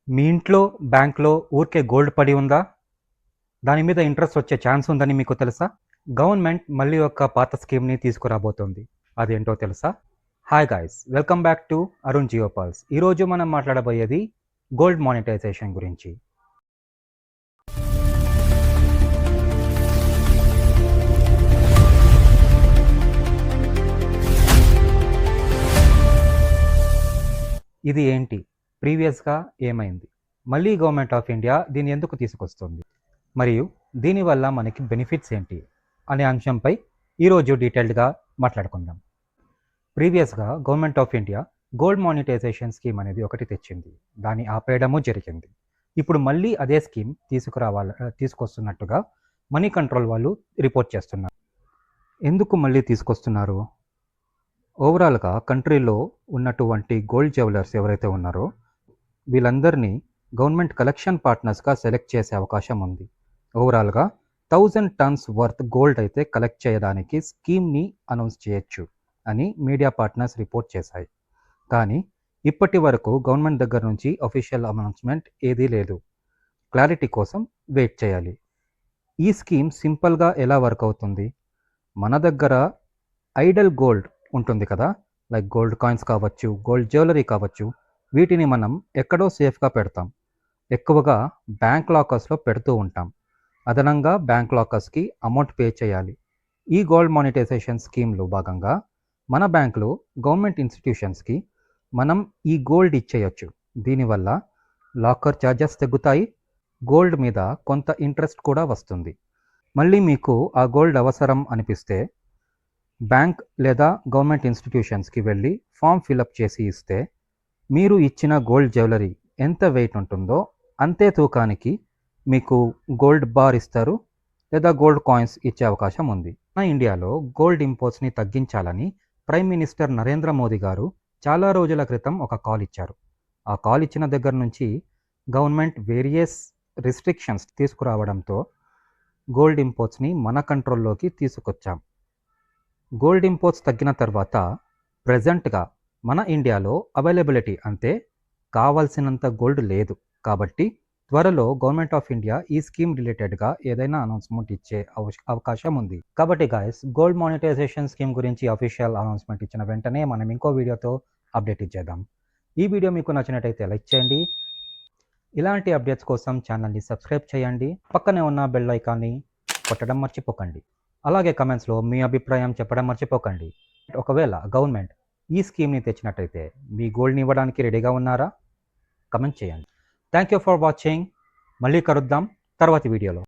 మీ ఇంట్లో బ్యాంక్‌లో ఊరికే గోల్డ్ పడి ఉందా? దాని మీద ఇంట్రెస్ట్ వచ్చే ఛాన్స్ ఉందని మీకు తెలుసా? గవర్నమెంట్ మళ్ళీ ఒక పాత స్కీమ్‌ని తీసుకురాబోతోంది. అదేంటో తెలుసా? Hi guys! Welcome back to Arun Geo pulse. ఈరోజు మనం మాట్లాడబోయేది గోల్డ్ మానిటైజేషన్ గురించి. ఇది ఏంటి? ప్రీవియస్‌గా ఏమైంది? మళ్ళీ గవర్నమెంట్ ఆఫ్ ఇండియా దీన్ని ఎందుకు తీసుకొస్తుంది? మరియు దీనివల్ల మనకి బెనిఫిట్స్ ఏంటి? అనే అంశంపై ఈరోజు డీటెయిల్డ్‌గా మాట్లాడుకుందాం. ప్రీవియస్‌గా government of India gold monetisation scheme అనేది ఒకటి తెచ్చింది. దాన్ని ఆపేయడము జరిగింది. ఇప్పుడు మళ్ళీ అదే స్కీమ్ తీసుకొస్తున్నట్టుగా మనీ కంట్రోల్ వాళ్ళు రిపోర్ట్ చేస్తున్నారు. ఎందుకు మళ్ళీ తీసుకొస్తున్నారు? ఓవరాల్‌గా కంట్రీలో ఉన్నటువంటి గోల్డ్ జ్యువెలర్స్ ఎవరైతే ఉన్నారో వీళ్ళందరినీ గవర్నమెంట్ కలెక్షన్ పార్ట్నర్స్‌గా సెలెక్ట్ చేసే అవకాశం ఉంది. ఓవరాల్‌గా 1000 టన్స్ వర్త్ గోల్డ్ అయితే కలెక్ట్ చేయడానికి స్కీమ్‌ని అనౌన్స్ చేయొచ్చు అని మీడియా పార్ట్నర్స్ రిపోర్ట్ చేశాయి. కానీ ఇప్పటి వరకు గవర్నమెంట్ దగ్గర నుంచి అఫీషియల్ అనౌన్స్‌మెంట్ ఏదీ లేదు. క్లారిటీ కోసం వెయిట్ చేయాలి. ఈ స్కీమ్ సింపుల్‌గా ఎలా వర్క్ అవుతుంది? మన దగ్గర ఐడల్ గోల్డ్ ఉంటుంది కదా! లైక్ గోల్డ్ కాయిన్స్ కావచ్చు, గోల్డ్ జ్యువెలరీ కావచ్చు. వీటిని మనం ఎక్కడో సేఫ్‌గా పెడతాం. ఎక్కువగా బ్యాంక్ లాకర్స్‌లో పెడుతూ ఉంటాం. అదనంగా బ్యాంక్ లాకర్స్‌కి అమౌంట్ పే చేయాలి. ఈ గోల్డ్ మానిటైజేషన్ స్కీమ్‌లో భాగంగా మన బ్యాంకులో గవర్నమెంట్ ఇన్స్టిట్యూషన్స్‌కి మనం ఈ గోల్డ్ ఇచ్చేయొచ్చు. దీనివల్ల లాకర్ ఛార్జెస్ తగ్గుతాయి. గోల్డ్ మీద కొంత ఇంట్రెస్ట్ కూడా వస్తుంది. మళ్ళీ మీకు ఆ గోల్డ్ అవసరం అనిపిస్తే బ్యాంక్ లేదా గవర్నమెంట్ ఇన్స్టిట్యూషన్స్‌కి వెళ్ళి ఫామ్ ఫిలప్ చేసి ఇస్తే మీరు ఇచ్చిన గోల్డ్ జ్యువెలరీ ఎంత వెయిట్ ఉంటుందో అంతే తూకానికి మీకు గోల్డ్ బార్ ఇస్తారు లేదా గోల్డ్ కాయిన్స్ ఇచ్చే అవకాశం ఉంది. మన ఇండియాలో గోల్డ్ ఇంపోర్ట్స్ని తగ్గించాలని ప్రైమ్ మినిస్టర్ నరేంద్ర మోదీ గారు చాలా రోజుల క్రితం ఒక కాల్ ఇచ్చారు. ఆ కాల్ ఇచ్చిన దగ్గర నుంచి గవర్నమెంట్ వేరియస్ రిస్ట్రిక్షన్స్ తీసుకురావడంతో గోల్డ్ ఇంపోర్ట్స్ని మన కంట్రోల్లోకి తీసుకొచ్చాం. గోల్డ్ ఇంపోర్ట్స్ తగ్గిన తర్వాత ప్రెజెంట్గా మన ఇండియాలో అవైలబిలిటీ అంటే కావాల్సినంత గోల్డ్ లేదు. కాబట్టి త్వరలో గవర్నమెంట్ ఆఫ్ ఇండియా ఈ స్కీమ్ రిలేటెడ్గా ఏదైనా అనౌన్స్మెంట్ ఇచ్చే అవకాశం ఉంది. కాబట్టి గాయస్, గోల్డ్ మానిటైజేషన్ స్కీమ్ గురించి అఫీషియల్ అనౌన్స్మెంట్ ఇచ్చిన వెంటనే మనం ఇంకో వీడియోతో అప్డేట్ ఇచ్చేద్దాం. ఈ వీడియో మీకు నచ్చినట్టయితే లైక్ చేయండి. ఇలాంటి అప్డేట్స్ కోసం ఛానల్ని సబ్స్క్రైబ్ చేయండి. పక్కనే ఉన్న బెల్ ఐకాన్ని కొట్టడం మర్చిపోకండి. అలాగే కమెంట్స్లో మీ అభిప్రాయం చెప్పడం మర్చిపోకండి. ఒకవేళ గవర్నమెంట్ ఈ స్కీమ్ని తెచ్చినట్టయితే మీ గోల్డ్ని ఇవ్వడానికి రెడీగా ఉన్నారా? కమెంట్ చేయండి. Thank you for watching. మళ్ళీ కలుద్దాం తర్వాతి వీడియోలో.